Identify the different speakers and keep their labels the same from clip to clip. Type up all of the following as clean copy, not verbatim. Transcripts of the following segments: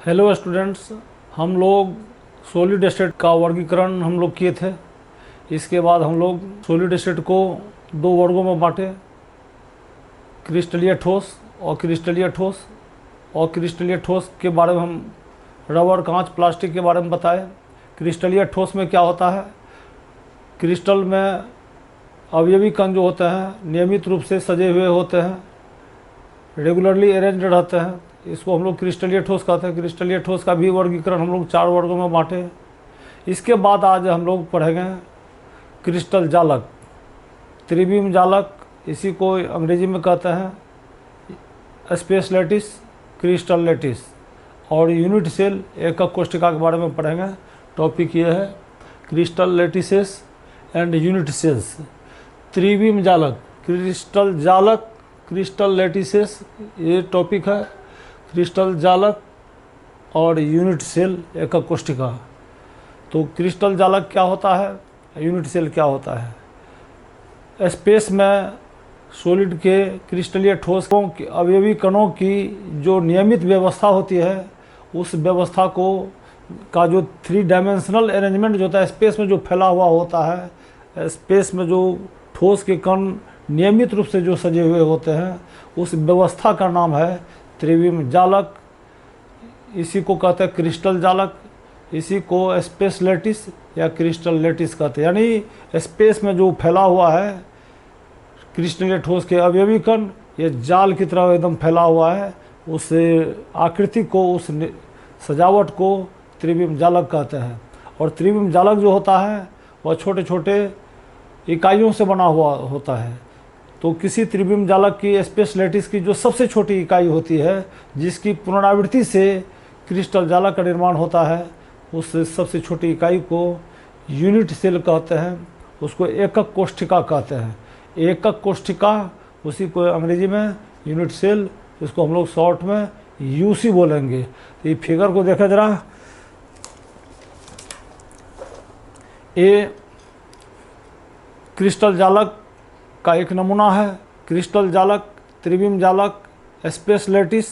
Speaker 1: Hello students, हम लोग solid state का वर्गीकरण हम लोग किए थे। इसके बाद हम लोग सॉलिड स्टेट को दो वर्गों में बांटे, क्रिस्टलीय ठोस और क्रिस्टलीय ठोस। और क्रिस्टलीय ठोस के बारे में हम रबर, कांच, प्लास्टिक के बारे में बताए। क्रिस्टलीय ठोस में क्या होता है, क्रिस्टल में अवयवी कण जो होते हैं नियमित रूप से सजे हुए होते हैं, रेगुलरली अरेंज्ड रहते हैं। इसको हम लोग क्रिस्टलीय ठोस कहते हैं। क्रिस्टलीय ठोस का भी वर्गीकरण हम लोग 4 वर्गों में बांटे। इसके बाद आज हम लोग पढ़ेंगे क्रिस्टल जालक, त्रिविम जालक, इसी को अंग्रेजी में कहते हैं स्पेस लैटिस, क्रिस्टल लैटिस। और यूनिट सेल, एकक कोशिका के बारे में पढ़ेंगे। टॉपिक ये है crystal lattices and unit sales. त्रिविम जालक, क्रिस्टल जालक, क्रिस्टल लैटिसेस, ये टॉपिक है। क्रिस्टल जालक और यूनिट सेल, एकक कोशिका। तो क्रिस्टल जालक क्या होता है, यूनिट सेल क्या होता है। स्पेस में सॉलिड के क्रिस्टलीय ठोस के अवयवी कणों की जो नियमित व्यवस्था होती है, उस व्यवस्था को का जो 3 डायमेंशनल अरेंजमेंट जो होता है, स्पेस में जो फैला हुआ होता है, स्पेस में जो ठोस के कण नियमित रूप से जो सजे हुए होते हैं, उस व्यवस्था का नाम है त्रिविम जालक। इसी को कहते हैं क्रिस्टल जालक। इसी को स्पेस लैटिस या क्रिस्टल लैटिस कहते हैं। यानी स्पेस में जो फैला हुआ है क्रिस्टलीय ठोस के अवयवी कण, ये जाल की तरह एकदम फैला हुआ है, उस आकृति को, उस सजावट को त्रिविम जालक कहते हैं। और त्रिविम जालक जो होता है वह छोटे छोटे इकाइयों से बना हुआ होता है। तो किसी त्रिविम जालक की, स्पेस लैटिस की जो सबसे छोटी इकाई होती है, जिसकी पुनरावृत्ति से क्रिस्टल जालक का निर्माण होता है, उस सबसे छोटी इकाई को यूनिट सेल कहते हैं। उसको एकक कोशिका कहते हैं। एकक कोशिका, उसी को अंग्रेजी में यूनिट सेल, इसको हम लोग शॉर्ट में यूसी बोलेंगे। तो ये फिगर को देखा जरा, ये क्रिस्टल जालक का एक नमूना है। क्रिस्टल जालक, त्रिविम जालक, स्पेस लैटिस,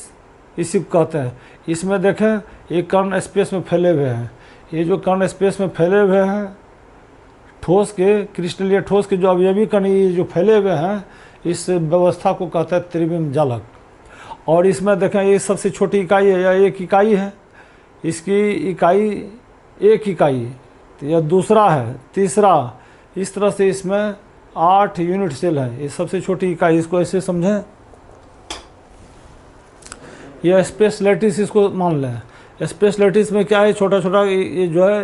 Speaker 1: इसी को कहते हैं। इसमें देखें, ये कण स्पेस में फैले हुए हैं। ये जो कण स्पेस में फैले हुए हैं, ठोस के, क्रिस्टलीय ठोस के जो अवयवी कण ये जो फैले हुए हैं, इस व्यवस्था को कहते हैं त्रिविम जालक। और इसमें देखें, ये सबसे छोटी इकाई है, या एक इकाई है। इसकी इकाई, एक इकाई, यह दूसरा है, तीसरा, इस तरह से इसमें 8 यूनिट सेल है। ये सबसे छोटी इकाई, इसको ऐसे समझें। यह स्पेस लैटिस, इसको मान लें। स्पेस लैटिस में क्या है, छोटा छोटा ये जो है,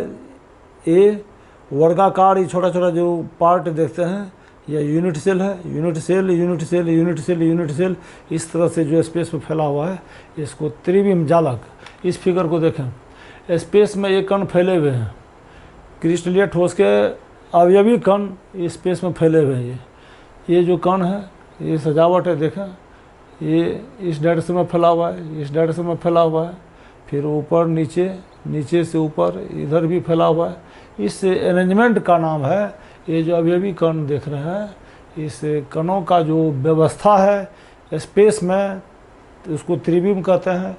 Speaker 1: ये वर्गाकार, ये छोटा छोटा जो पार्ट देखते हैं, यह यूनिट सेल है। Unit cell, unit cell, unit cell, unit cell, इस तरह से जो स्पेस में फैला हुआ है, इसको त्रिविम जालक। इस फिगर को देखें, स्पेस में ये कण फैले हुए हैं, क्रिस्टलीय ठोस के अवयवी कण स्पेस में फैले हुए हैं। ये जो कण है, ये सजावट है, देखें, ये इस डायरेक्शन में फैला हुआ है, इस डायरेक्शन में फैला हुआ है, फिर ऊपर नीचे, नीचे से ऊपर, इधर भी फैला हुआ है। इस अरेंजमेंट का नाम है, ये जो अवयवी कण देख रहे हैं, इस कणों का जो व्यवस्था है स्पेस में, उसको त्रिविम कहते हैं।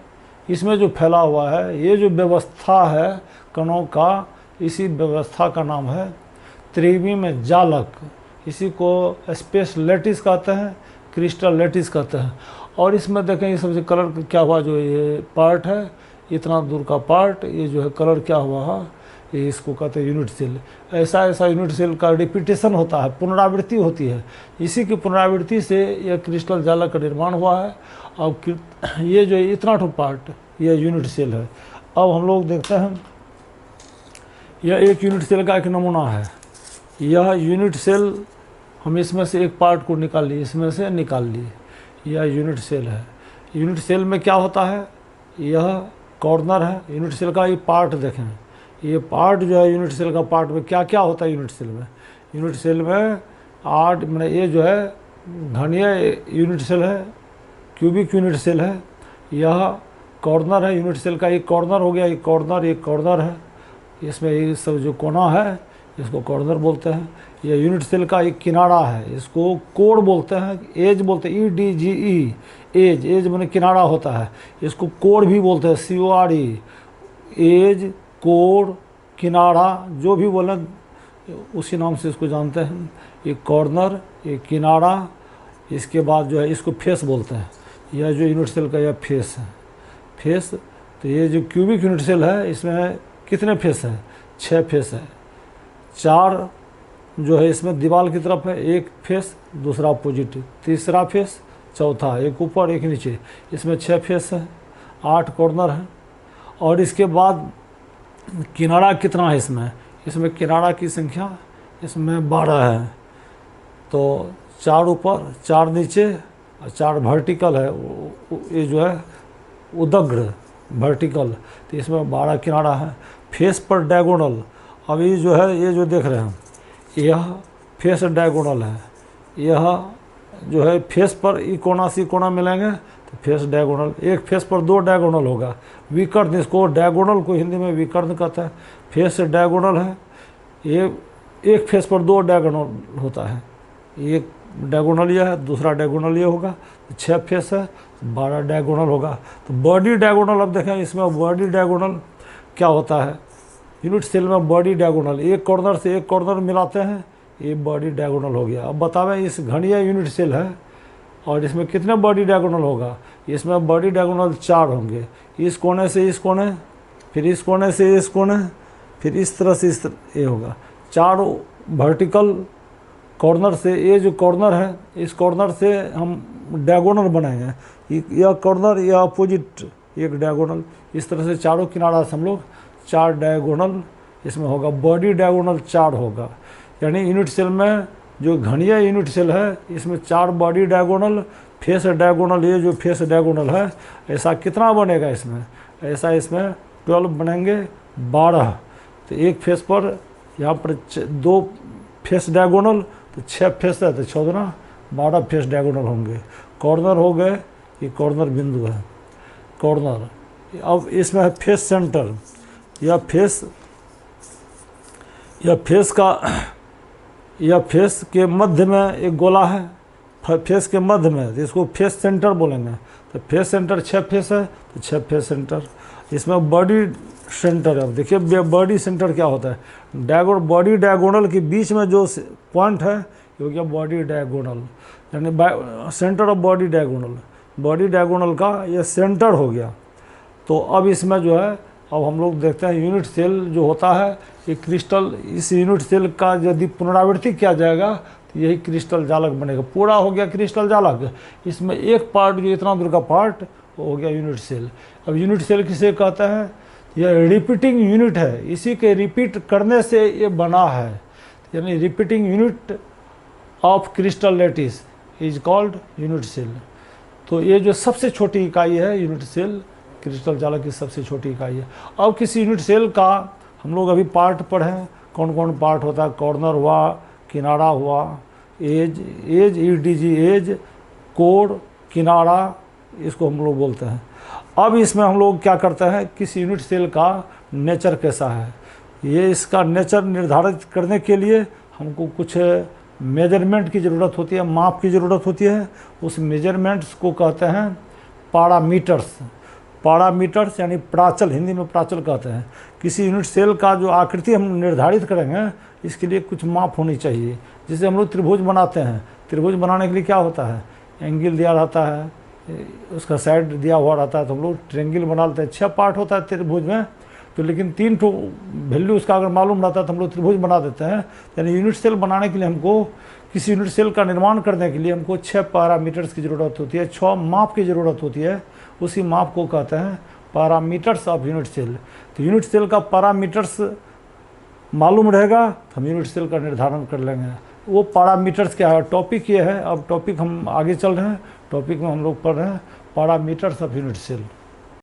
Speaker 1: इसमें जो फैला हुआ है, ये जो व्यवस्था है कणों का, इसी व्यवस्था का नाम है त्रिविम जालक। इसी को स्पेस लैटिस कहते हैं, क्रिस्टल लैटिस कहते हैं। और इसमें देखें, ये सबसे कलर क्या हुआ, जो ये पार्ट है, इतना दूर का पार्ट, ये जो है कलर क्या हुआ है, ये इसको कहते हैं यूनिट सेल। ऐसा ऐसा यूनिट सेल का रिपीटेशन होता है, पुनरावृत्ति होती है। इसी की पुनरावृत्ति से यह क्रिस्टल जालक का निर्माण हुआ है। अब ये जो इतना ठो पार्ट, यह यूनिट सेल है। अब हम लोग देखते हैं, यह एक यूनिट सेल का एक नमूना है। यह यूनिट सेल, हम इसमें से एक पार्ट को निकाल लिए, इसमें से निकाल लिए, यह यूनिट सेल है। यूनिट सेल में क्या होता है, यह कॉर्नर है यूनिट सेल का। ये पार्ट देखें, ये पार्ट जो है यूनिट सेल का, पार्ट में क्या क्या होता है यूनिट सेल में। यूनिट सेल में 8, मैंने ये जो है घनीय यूनिट सेल है, क्यूबिक यूनिट सेल है। यह कॉर्नर है यूनिट सेल का, एक कॉर्नर हो गया, एक कॉर्नर है। इसमें ये सब जो कोना है, इसको कॉर्नर बोलते हैं। ये यूनिट सेल का एक किनारा है, इसको कोड बोलते हैं, एज बोलते हैं, EDGE, एज। एज माने किनारा होता है, इसको कोड भी बोलते हैं, CORE, एज, कोड, किनारा, जो भी बोले उसी नाम से इसको जानते हैं। एक कॉर्नर, एक किनारा, इसके बाद जो है इसको फेस बोलते हैं। यह जो यूनिट सेल का यह फेस है, फेस। तो ये जो क्यूबिक यूनिट सेल है इसमें कितने फेस है? 6 फेस है। 4 जो है इसमें दीवार की तरफ है, एक फेस, दूसरा अपोजिट, तीसरा फेस, चौथा, एक ऊपर एक नीचे, इसमें 6 फेस है, 8 कॉर्नर है। और इसके बाद किनारा कितना है इसमें? इसमें किनारा की संख्या इसमें 12 है। तो 4 ऊपर, 4 नीचे और 4 वर्टिकल है, ये जो है उदग्र वर्टिकल। तो इसमें 12 किनारा है। फेस पर डायगोनल, अब ये जो है, ये जो देख रहे हैं यह फेस डायगोनल है। यह जो है फेस पर ई कोना से कोना मिलेंगे तो फेस डायगोनल। एक फेस पर 2 डायगोनल होगा, विकर्ण, इसको डायगोनल को हिंदी में विकर्ण कहता है। फेस डायगोनल है, ये एक फेस पर 2 डायगोनल होता है, एक डायगोनल यह है, दूसरा डायगोनल ये होगा। 6 फेस है, 12 डायगोनल होगा। तो बॉडी डायगोनल, अब देखें इसमें बॉडी डायगोनल क्या होता है? यूनिट सेल में बॉडी डायगोनल, एक कॉर्नर से एक कॉर्नर मिलाते हैं, ये बॉडी डायगोनल हो गया। अब बतावें, इस घड़िया यूनिट सेल है और इसमें कितने बॉडी डायगोनल होगा? इसमें बॉडी डायगोनल 4 होंगे, इस कोने से इस कोने, फिर इस कोने से इस कोने, फिर इस तरह से इस तरह, ये होगा 4 वर्टिकल कॉर्नर से। ये जो कॉर्नर है, इस कॉर्नर से हम डायगोनल बनाएंगे, यह कॉर्नर, यह अपोजिट एक डायगोनल, इस तरह से चारों किनारा से हम लोग 4 डायगोनल इसमें होगा। बॉडी डायगोनल 4 होगा, यानी यूनिट सेल में जो घनिया यूनिट सेल है इसमें 4 बॉडी डायगोनल, फेस डायगोनल, ये जो फेस डायगोनल है, ऐसा कितना बनेगा इसमें? ऐसा इसमें 12 बनेंगे, 12। तो एक फेस पर यहाँ पर 2 फेस डायगोनल, तो 6 फेस है, तो 14, 12 फेस डायगोनल होंगे। कॉर्नर हो गए, ये कॉर्नर बिंदु है, कॉर्नर। अब इसमें है फेस सेंटर, यह फेस के मध्य में एक गोला है, फेस के मध्य में, तो इसको फेस सेंटर बोलेंगे। तो फेस सेंटर 6 फेस है, तो 6 फेस सेंटर। इसमें बॉडी सेंटर है, अब देखिए बॉडी सेंटर क्या होता है? बॉडी डायगोनल के बीच में जो पॉइंट है ये हो गया बॉडी डायगोनल, यानी centre of body diagonal. Body diagonal का ये सेंटर हो गया। तो अब इसमें जो है, अब हम लोग देखते हैं यूनिट सेल जो होता है, ये क्रिस्टल, इस यूनिट सेल का यदि पुनरावृत्ति किया जाएगा तो यही क्रिस्टल जालक बनेगा। पूरा हो गया क्रिस्टल जालक। इसमें एक पार्ट जो इतना दूर का पार्ट वो हो गया यूनिट सेल। अब यूनिट सेल किसे कहते हैं? यह रिपीटिंग यूनिट है, इसी के रिपीट करने से ये बना है, यानी repeating unit of crystal lattice is called unit cell. तो ये जो सबसे छोटी इकाई है यूनिट सेल, क्रिस्टल जालक की सबसे छोटी इकाई है। अब किसी यूनिट सेल का हम लोग अभी पार्ट पढ़ें, कौन कौन पार्ट होता है? कॉर्नर हुआ, किनारा हुआ, एज, EDG एज, कोड, किनारा, इसको हम लोग बोलते हैं। अब इसमें हम लोग क्या करते हैं, किसी यूनिट सेल का नेचर कैसा है, ये इसका नेचर निर्धारित करने के लिए हमको कुछ मेजरमेंट की ज़रूरत होती है, माप की ज़रूरत होती है। उस मेजरमेंट्स को कहते हैं पैरामीटर्स। पैरामीटर्स यानी प्राचल, हिंदी में प्राचल कहते हैं। किसी यूनिट सेल का जो आकृति हम निर्धारित करेंगे, इसके लिए कुछ माप होनी चाहिए। जैसे हम लोग त्रिभुज बनाते हैं, त्रिभुज बनाने के लिए क्या होता है? एंगल दिया रहता है, उसका साइड दिया हुआ रहता है, तो हम लोग ट्रेंगल बना लेते हैं। 6 पार्ट होता है त्रिभुज में, तो लेकिन 3 ठो वैल्यू उसका अगर मालूम रहता है तो हम लोग त्रिभुज बना देते हैं। यानी यूनिट सेल बनाने के लिए हमको, किसी यूनिट सेल का निर्माण करने के लिए हमको 6 पैरामीटर्स की ज़रूरत होती है, 6 माप की ज़रूरत होती है। उसी माप को कहते हैं पैरामीटर्स ऑफ यूनिट सेल। तो यूनिट सेल का पैरामीटर्स मालूम रहेगा तो हम यूनिट सेल का निर्धारण कर लेंगे। वो पैरामीटर्स क्या है? टॉपिक ये है। अब टॉपिक हम आगे चल रहे हैं, टॉपिक में हम लोग पढ़ रहे हैं पैरामीटर्स ऑफ यूनिट सेल।